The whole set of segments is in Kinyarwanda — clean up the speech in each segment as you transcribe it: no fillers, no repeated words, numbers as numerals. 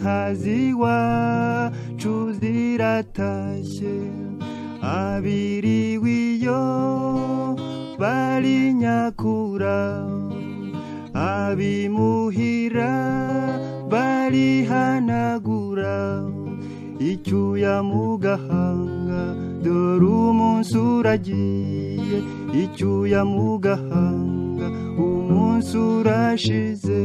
inka ziwacu ziratashye abiriwe iyo bari nyakura abimuhira barihanagura icyuya mu gahanga dore umunsi uragiye icyuya mu gahanga umunsi urashize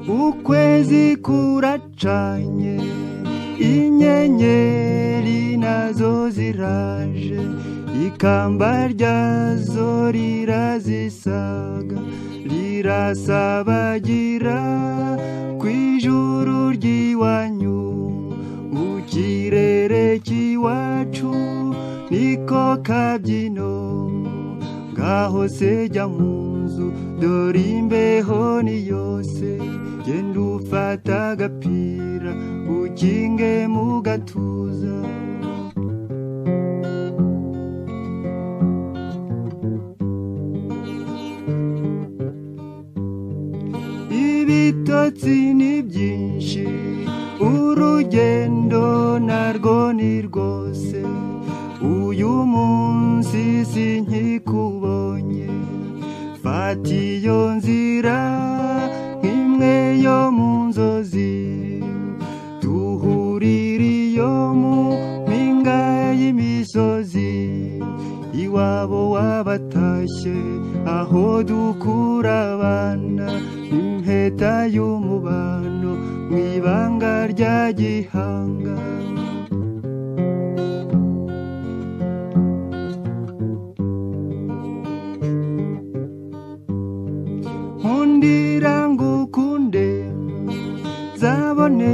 ukwezi kuracanye inyenyeri nazo ziraje ikamba ryazo rirazisaga rirasabagira kw'ijuru ry'iwanyu mu kirere cy'iwacu niko kabyino ngaho se jya mu nzu dore imbeho ni yose genda ufata agapira ukinge mu gatuza ibitotsi ni byinshi urugendo narwo ni rwose uyu munsi sinkikubonye fata iyo nzira nk'imwe yo mu nzozi duhurira iyo mu mpinga y'imisozi iwabo wabatashye aho dukura abana impeta y'umubano mu ibanga rya gihanga nkundira ngukunde zabone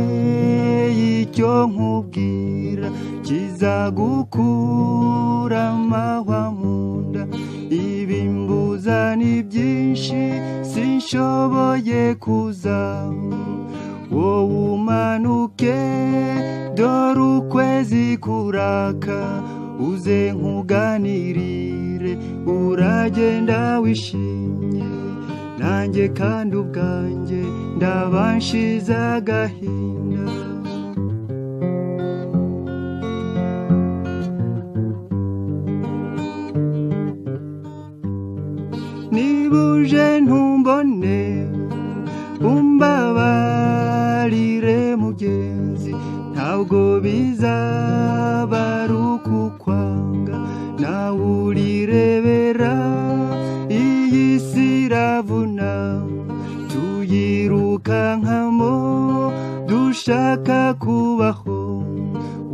icyo nkubwira kizagukura amahwa mu nda ibimbuza ni byinshi sinshoboye kuza wowe umanuke dore ukwezi kuraka uze nkuganirire uragenda wishimye nanjye kandi ubwanjye ndabanshize agahinda nibuje ntumbone umbabarire mugenzi ntabwo bizaba ari ukukwanga nawe urirebera iyi si iravuna tuyirukankamo dushaka kubaho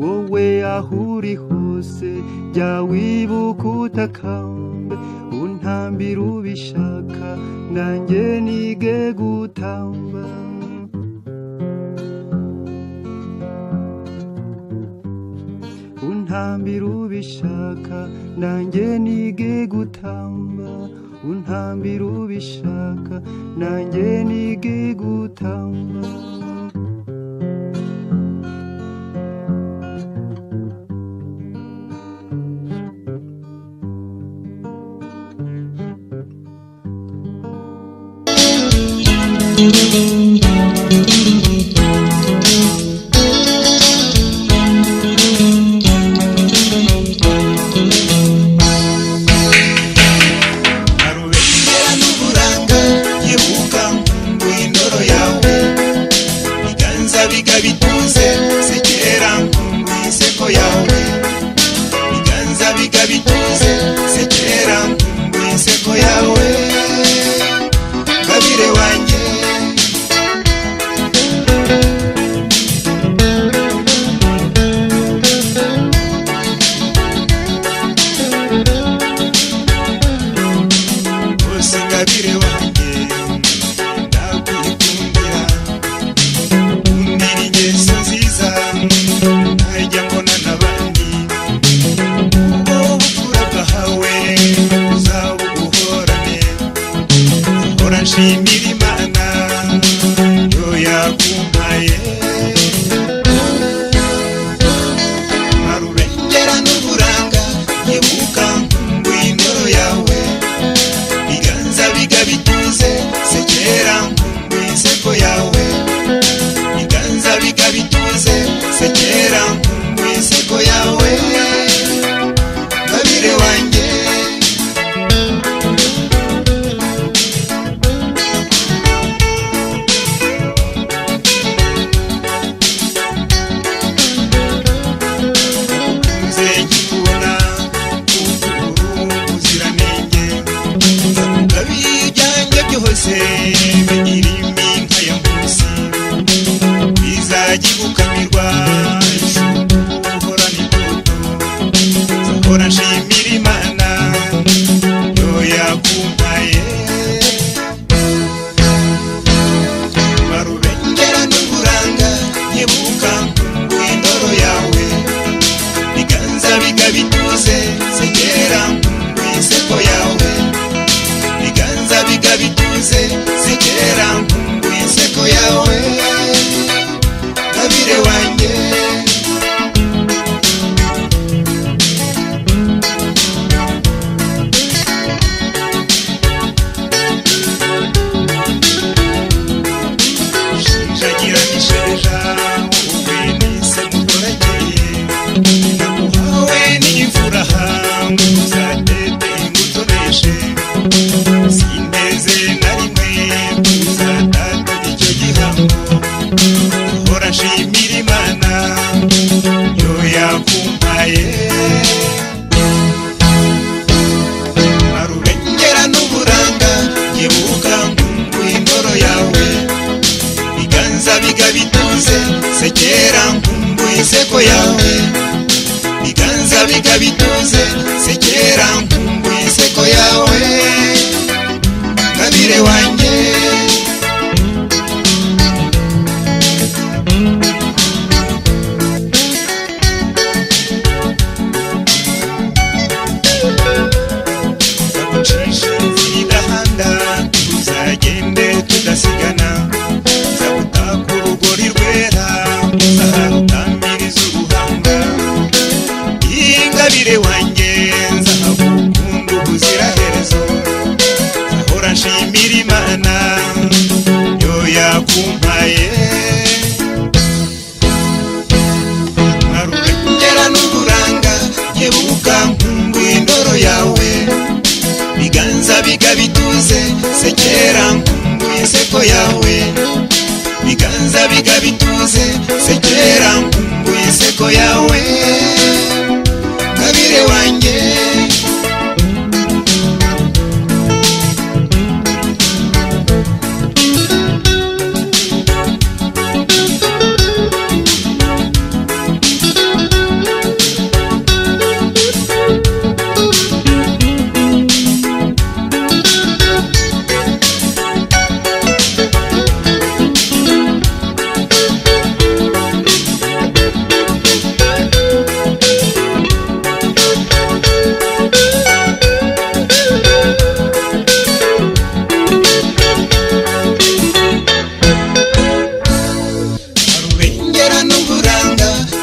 wowe aho uri hose jya wibuka utakambe untambira ubishaka nanjye nige gutamba untambira ubishaka nanjye nige gutamba untambira ubishaka nanjye nige gutamba sekera nkumbuye inseko yawe, biganza bikabituze, sekera nkumbuye inseko yawe, ngabire wanjye. Zagucisha inzira idahanda, tuzagende tudasigana, zabutaka urugori rwera, zaharutambiriza uruhanga, ingabire wanjye nzahagukunda ubuziraherezo, zahora nshimira Imana yo yakumpaye. Nkarurengera n'uburanga, nkebuka nkumbuye indoro yawe, biganza bikabituze, sekera nkumbuye inseko yawe, biganza bikabituze, sekera nkumbuye inseko yawe, ngabire wanjye.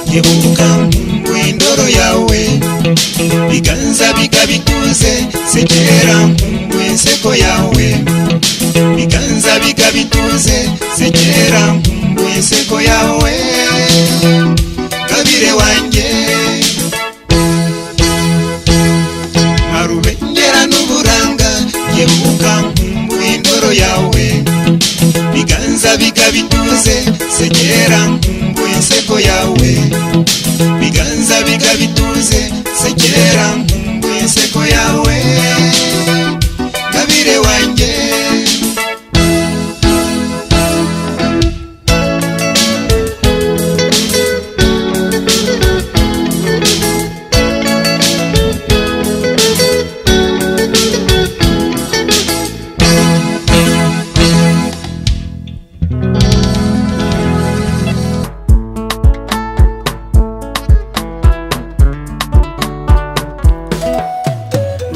Nkebuka nkumbuye indoro yawe, biganza bikabituze, sekera nkumbuye inseko yawe, biganza bikabituze, sekera nkumbuye inseko yawe, ngabire wanjye. Nkarurengera n'uburanga, nkebuka nkumbuye indoro yawe, biganza bikabituze, sekera nkumbuye inseko yawe, biganza bikabituze, sekera nkumbuye inseko yawe, ngabire wanjye.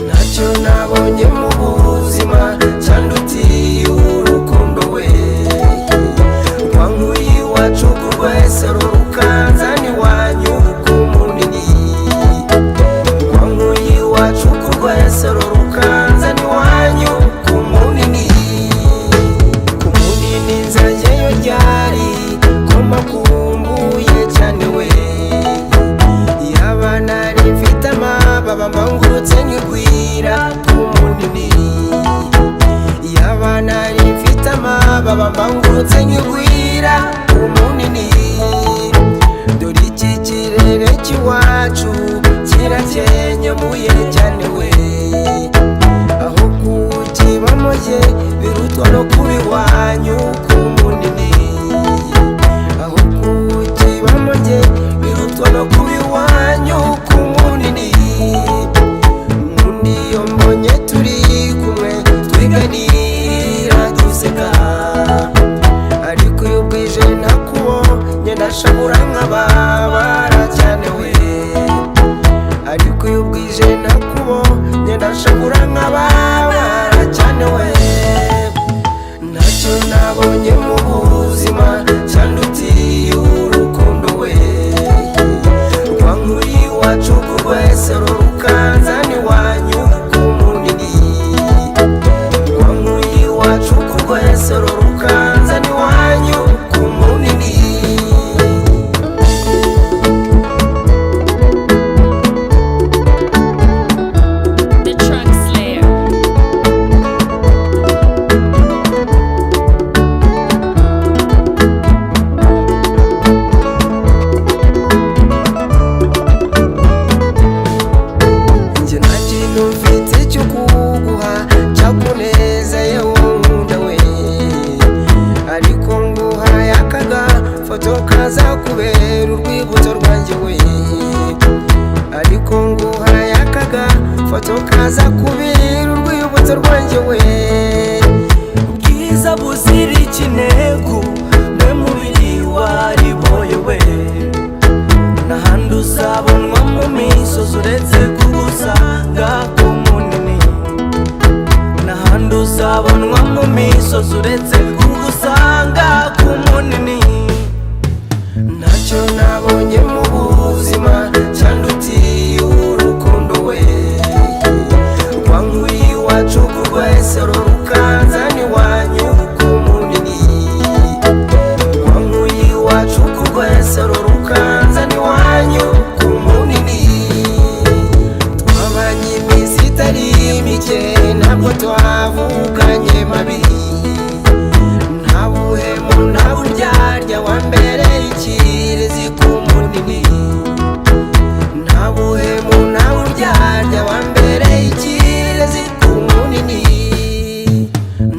Ntacyo nabonye mu buzima cyandutiye urukundo we, rwankuye iwacu ku rwesero rukanzana iwanyu ku munini, rwankuye iwacu ku rwesero rukanzana iwanyu ku munini, ku munini nzajyayo ryari ko mbakumbuye cyane we, yaba nari mfite amababa mbangurutse nkigwira ku munini, yaba nari mfite amababa mbangurutse nkigwira ku munini, dore iki kirere cy'iwacu kirakenyemuye cyane we, aho kukibamo ye birutwa no kuba iwanyu ku munini, aho kukibamo ye birutwa no kuba iwanyu ku munini. Iyo mbonye turi kumwe twiganira duseka, ariko iyo bwije ntakubonye ndashabura nkababara cyane we, ariko iyo bwije ntakubonye ndashabura nkababara cyane we. Ntacyo nabonye mu buzima cyandutiye urukundo we, rwankuye iwacu ku rwesero rukanzana iwanyu ku munini, rwankuye iwacu ku rwesero rukanzana iwanyu ku munini. The Truck Slayer. kaza kubira urwibutso rwanjyewe ubwiza buzira ikinegu mwe mubiri wariboyewe n'ahandi uzabonwa mu misozi uretse kugusanga ku munini n'ahandi uzabonwa mu misozi uretse kugusanga ku munini ntacyo nabonye mu buzima cyandutiye urukundo we rwankuye iwacu kurwa esero rukanzani wanyu ku munini rwankuye iwacu kurwa esero rukanzani wanyu ku munini twabanye iminsi itari mike ntabwo twavuganye mabi nta buhemu nta buryarya wambereye ikirezi ku munini nta buhemu nta buryarya wambereye ikirezi ku munini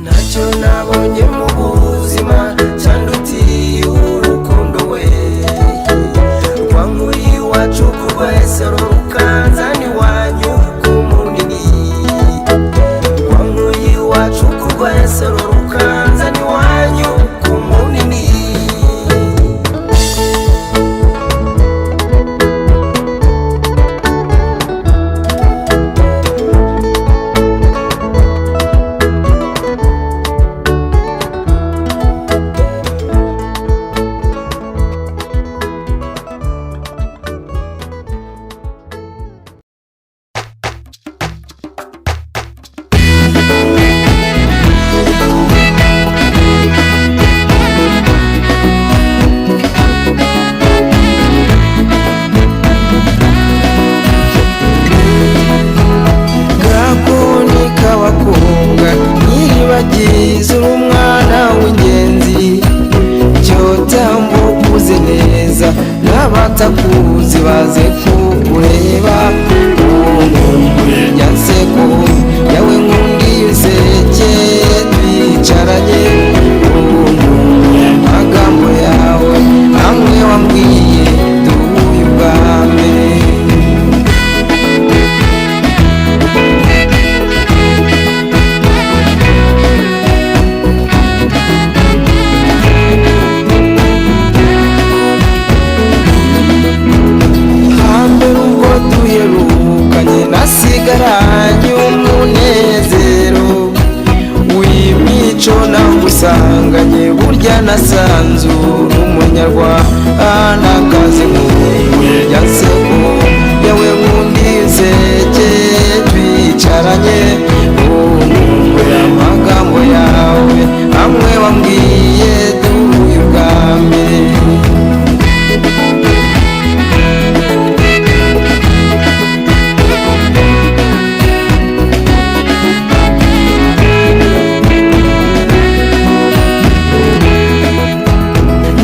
ntacyo nabonye mu buzima cyandutiye urukundo we rwankuye iwacu kurwa esero rukanzani wanyu ku munini rwankuye iwacu kurwa esero rukanzani wanyu ku munini gakoni k'abakobwa nyiribagize uri umwana w'ingenzi cyotambuka uze neza n'abatakuzi baze kukureba nyanseko yawe nkundiye useke twicaranye amagambo yawe amwe wambwiye duhuye ubwa mbere hambere ubwo duherukanye nasigaranye umunezero w'imico nawusanganye burya nasanze uri umunyarwandakazi nkuye nyanseko yawe nkundiye useke twicaranye nkumbuye amagambo yawe amwe wambwiye duhuye ubwa mbere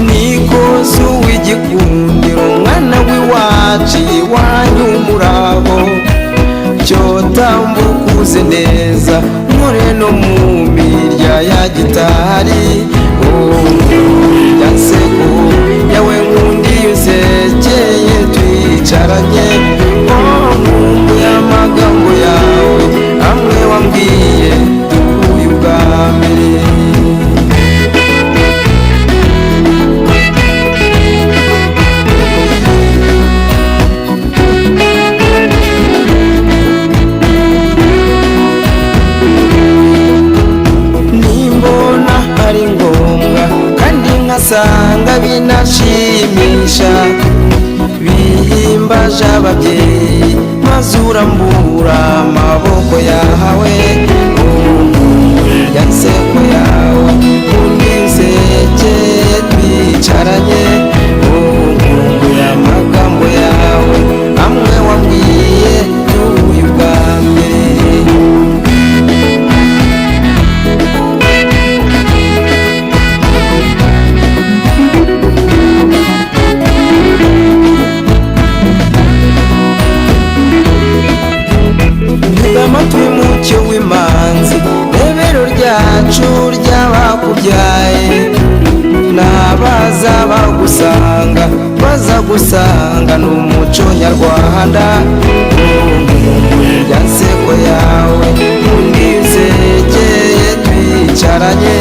nikoze uw'igikundiro umwana w'iwacu iwanyu muraho cyotambuka uze neza nkore no mu mirya ya gitari nyanseko yawe nkundiye usekeye twicaranye nkumbuye amagambo yawe amwe wambwiye duhuye ubwa mbere nimbona ari ngombwa kandi nkasanga binashimisha bihimbaje ababyeyi maze urambura amaboko yawe nyanseko yawe uniseke twicaranye nkumbuye amagambo yawe amwe wambwiye duhuye ubwa mbere amatwi mucyo w'imanzi rebero ryacu ry'abakubyaye n'abaza bagusanga baza gusanga n'umuco nyarwanda rya nseko yawe undi usekeye twicaranye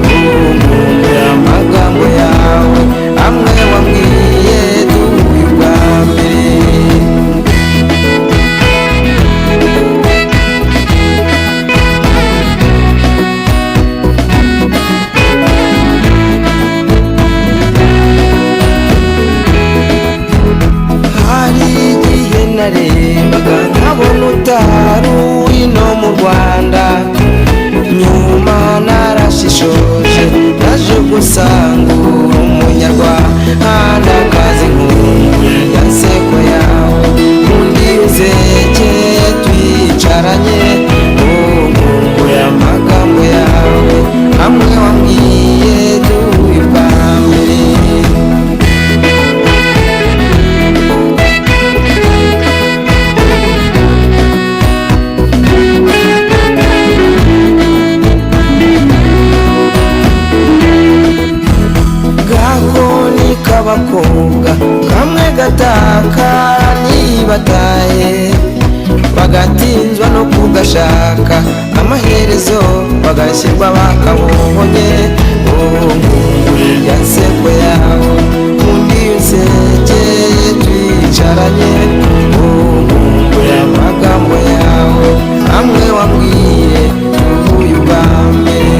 nkumbuye amagambo yawe amwe wambwiye duhuye ubwa mbere. Narebaga nkabona utari ino mu Rwanda, nyuma narashishoje naje gusanga uri umunyarwanda kazi nkumbuye ya nseko yawe undi uzekeye twicaranye nkumbuye amagambo yawe amwe wambwiye duhuye ubwa mbere. Abakobwa kamwe gataka nibataye bagatinzwa no kugashaka amaherezo bagashyirwa bakabonye. Nkumbuye ya nseko yawe undi usekeye twicaranye nkumbuye amagambo yawe amwe wambwiye duhuye ubwa mbere.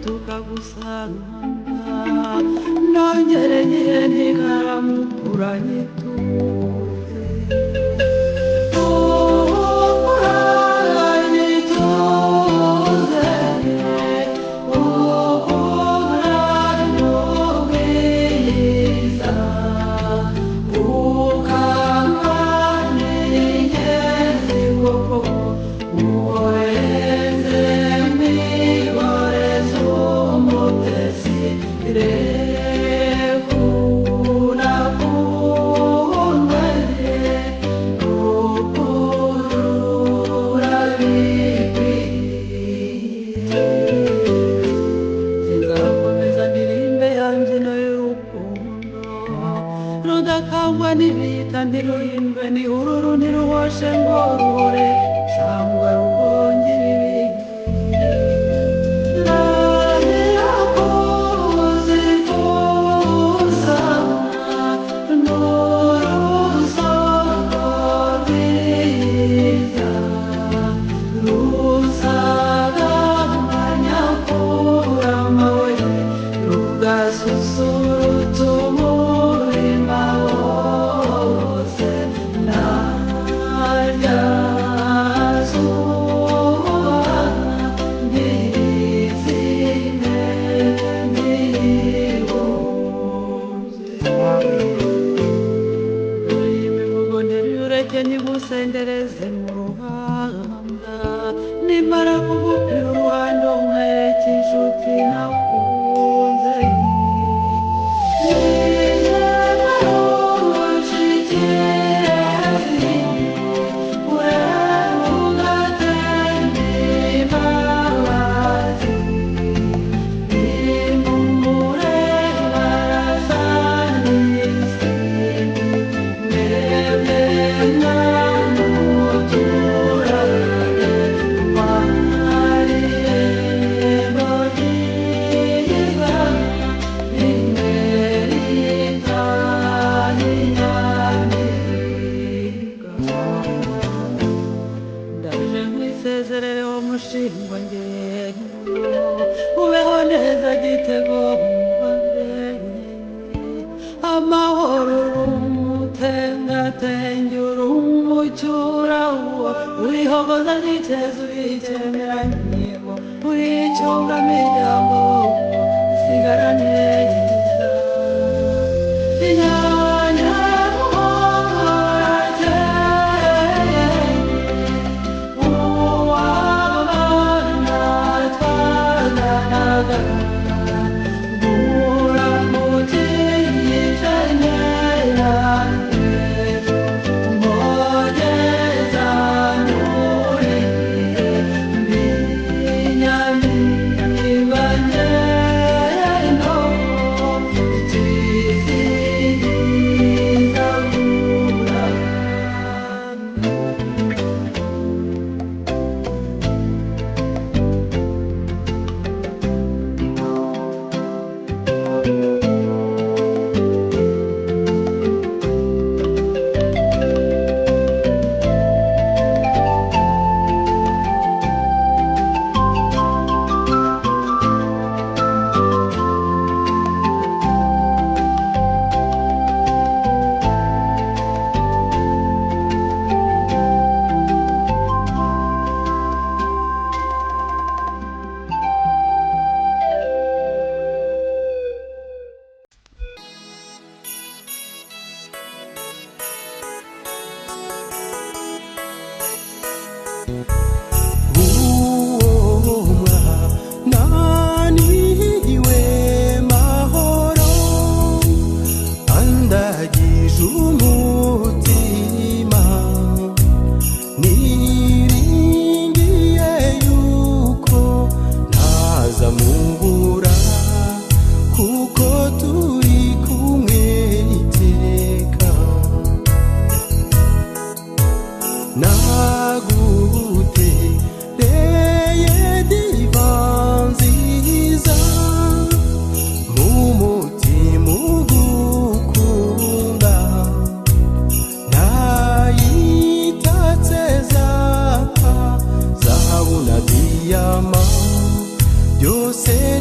tukagusanga nongereye ntikamukura nituze rudakangwa n'ibita ntiruhindwe n'ihururu ntiruhoshe ngo ruhore cyangwa rukonge ibibi radiyakoze kusa n'urusoko rwiza rusaganya kuramawe rugasusurutsa umurima wose narya zuba ntizime ntibuze imivugo ntirureke nyigusendereze mu ruhanga nimara kugupira uruhando nkwereke inshuti nakunze sezereho mushingwa ngendo ubeho neza gitego mubabyeyi amahoro urumutengatenge urumucyura uwo urihogoza giteza uyikemera nyigo uyicunga miryango sigara neza inyanya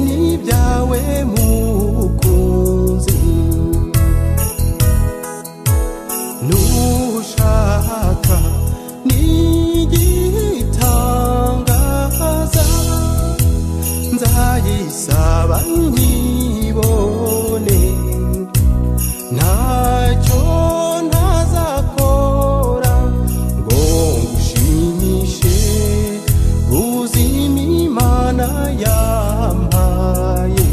n'ibyawe mukunzi nushaka n'igitangaza nzayisaba nkibone ntacyo ntazakora ngo ngushimishe uzima Imana yampaye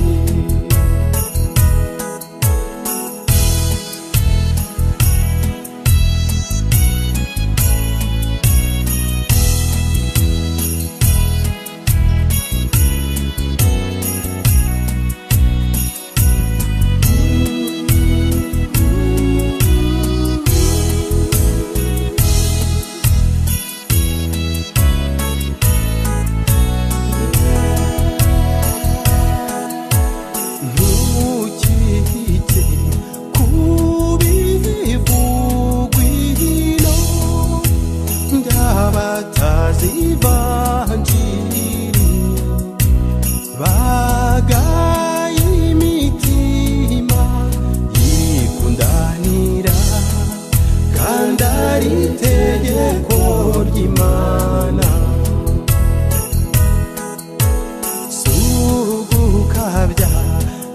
Ivanjiri bagaye imitima yikundanira kandi ari itegeko ry'Imana sugukabya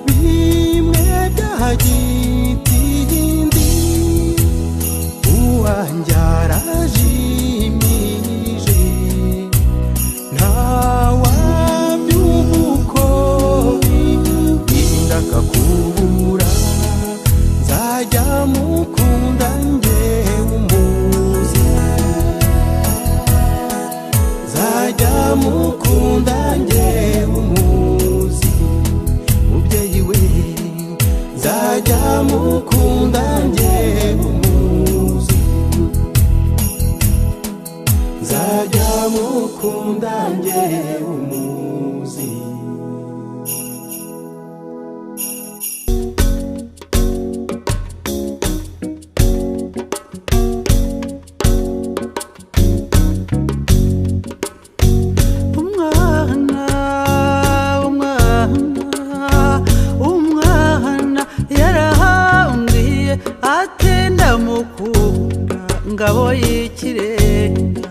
bimwe bya gitindi uwanjyaraje kakubura nzajya mukunda njyewe umuzi nzajya mukunda njyewe umuzi mubyeyi we nzajya mukunda njyewe umuzi nzajya mukunda njyewe umuzi atenda mukunda ngabo y'ikirenga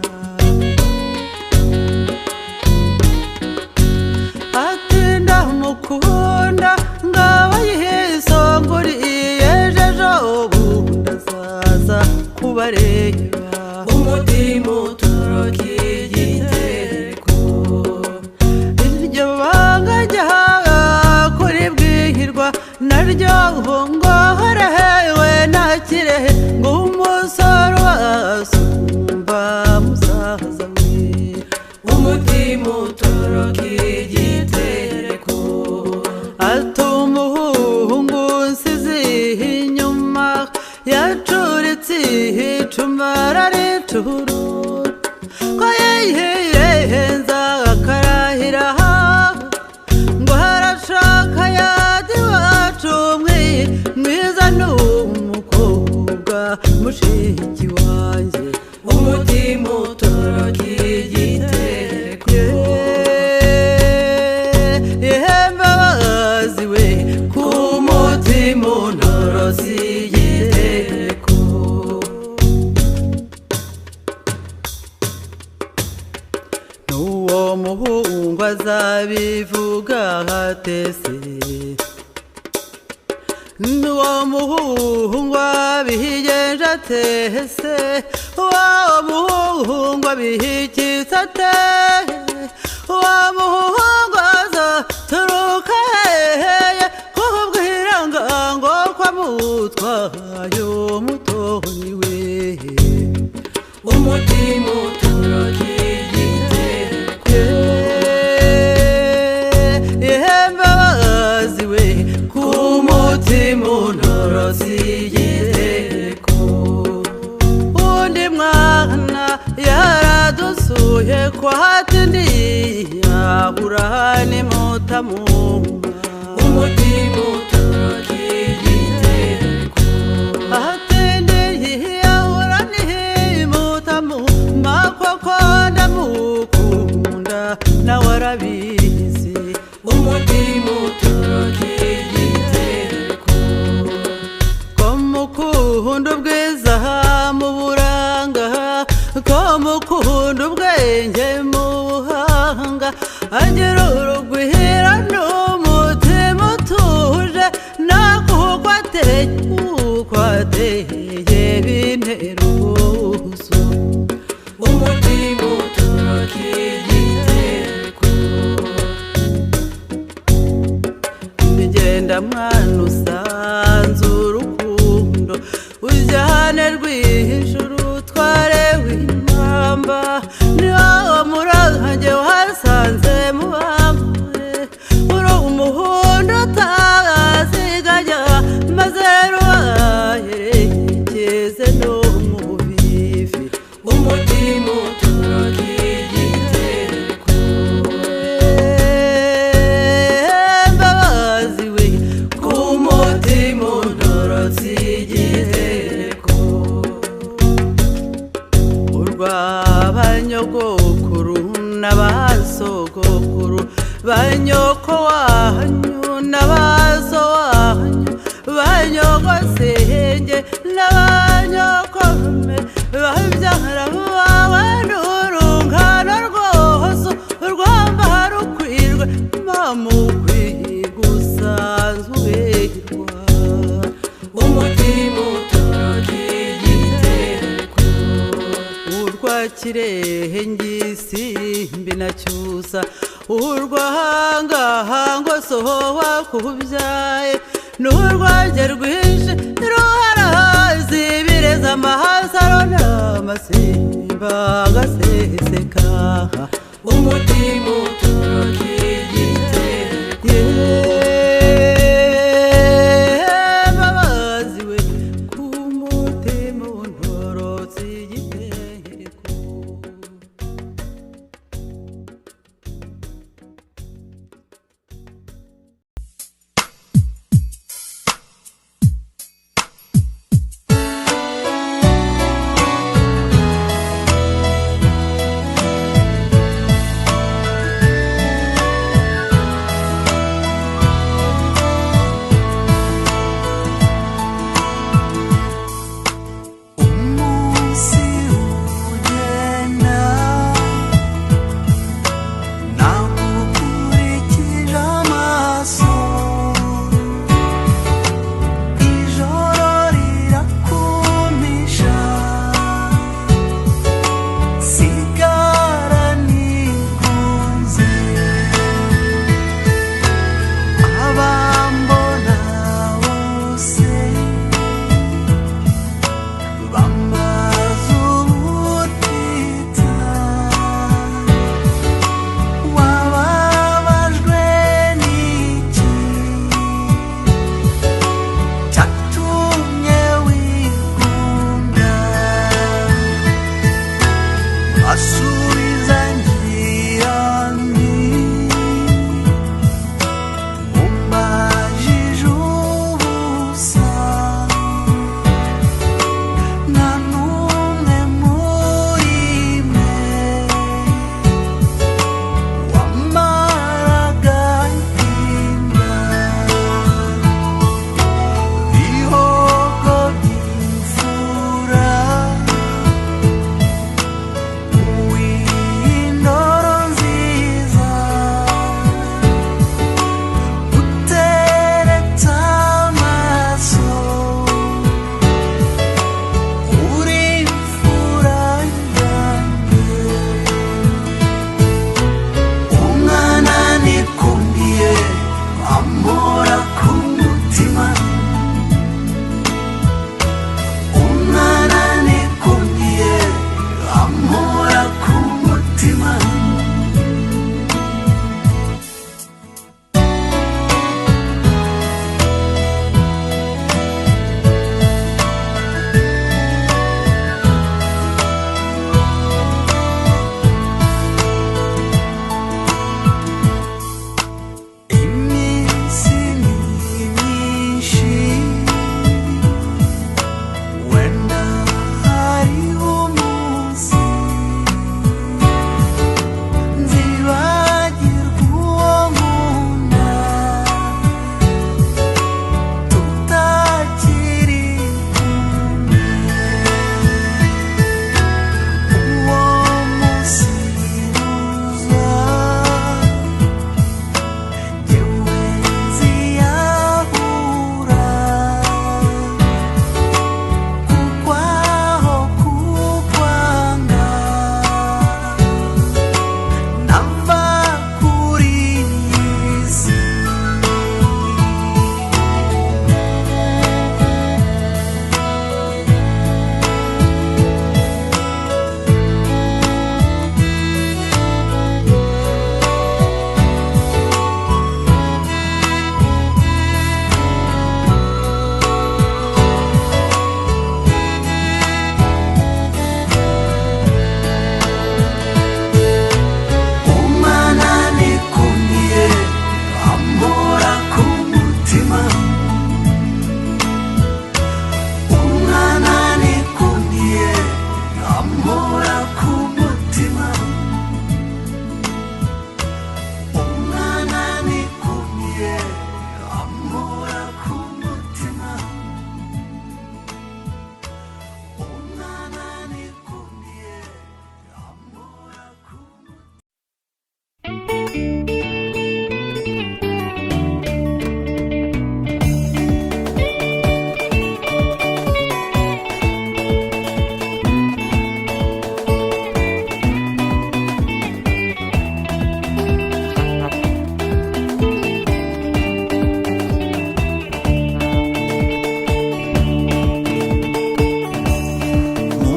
atenda mukunda ngabo yisonguriye ejo bundi azaza kubareba umutima utoroka igitereko iryo banga ryawe kuri bwihirwa naryo ngohorehewe nakire ngo umusore wasumba musaza we umutima utoroka igitereko atuma umuhungu nsize inyuma yacuritse icuma arariturura ko yihenza akarahira ngo harashaka yadi wacu mwiza n'umukobwa mushiki wanjye umutima utoroka igitereko yembabazi we ku mutima unoroza igitereko n'uwo muhungu azabivuga hatese n'uwo muhungu abigenje atese uwo muhungu abihikitse ate uwo muhungu azaturuka heheye kubwira ngo kwamutwaye umutoni we umutima utoroka igitereko yembabazi we ku mutima unoroza igitereko undi mwana yaradusuye kwa hatindi yabura nimutamunga umutima utoroka igitereko hatindi yahura nimutamunga koko ndamukunda nawe arabizi umutima umutima utoroka igitereko ko mukunda ubwiza mu buranga ko mukunda ubwenge mu buhanga agira urugwiro n'umutima utuje nakuko ateye bintera ubwuzu umutima utoroka igitereko migenda mwana usanze urukundo ujyane rw'ijuru utware w'impamba niba wamurange wasanze mubambure uri umuhondo utaziganya maze rubaherekeze no mu bivi umutima utoroka igitereko mbabazi we ku mutima untorotse igitereko urw'abanyogokuru n'abasogokuru banyoko wanyu n'abaso wanyu banyogosenge n'abanyokorume babyara bawe n'urungano rwose urwamba rukwirwe mamukwiga usanzwe uberwa umutima utoroka igitereko urwa kirehe ngisimbi na cyusa urwahangahango sohowa kubyaye n'urwanjye rwije ruharazi bireza amahasaro n'amasimba agaseseka umutima utoroka igitereko mbabazi we ku mutima untorotse igitereko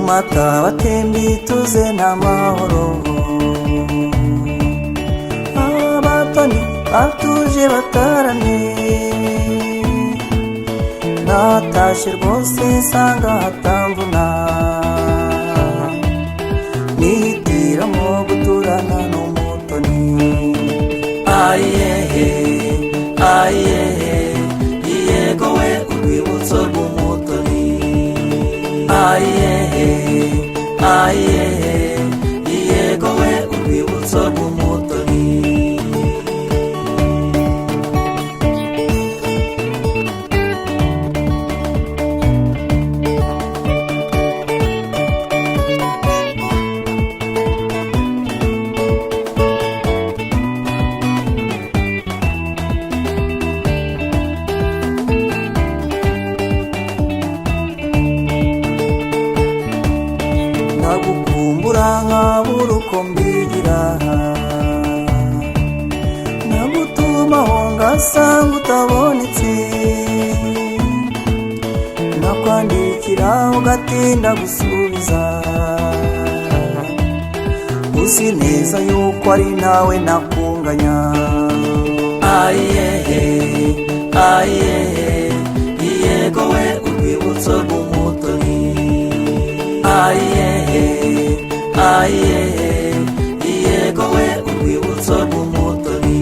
mata batembi tuze n'amahoro, abatoni batuje bataramye, natashye rwose nsanga hatamvuna, nihitiramo guturana n'umutoni. Ayehe ayehe yego we urwibutso rw'umutoni. Ayehe ayehe yego we urwibutso rw'umutoni. Nagukumbura nkabura uko mbigira, nagutumaho ngasanga utabonetse, nakwandikira ugatinda gusubiza, uzi neza yuko ari nawe nakunganya. Ayehe ayehe yego we urwibutso rw'umutoni. Ayehe ayehe yego we urwibutso rw'umutoni.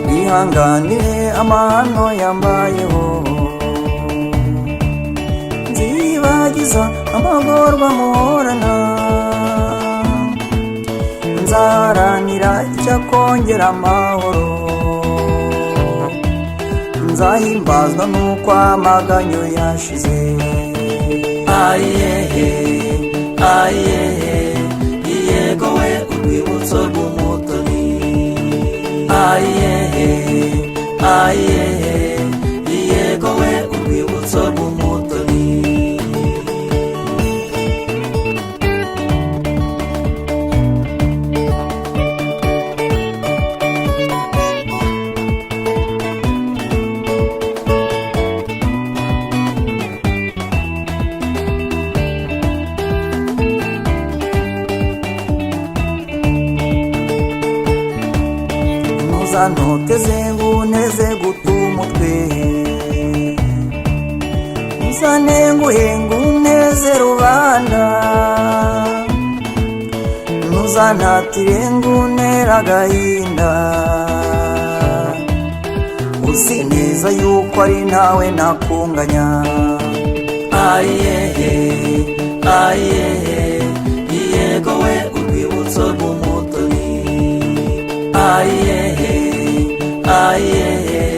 Wihanganire amahano yambayeho, nzibagiza amagorwa muhorana, nzaharanira icyakongera amahoro, nzahimbazwa n'uko amaganyo yashize. Ayehe ayehe yego we urwibutso rw'umutoni. Ayehe ayehe yego we urwibutso rw'umutoni. Ntuteze nguneze guta umutwe, ntuzanenguhe nguneze rubanda, ntuzantatire nguntere agahinda, uzi neza yuko ari nawe nakunganya. Ayehe ayehe yego we urwibutso rw'umutoni. Ayehe ayehe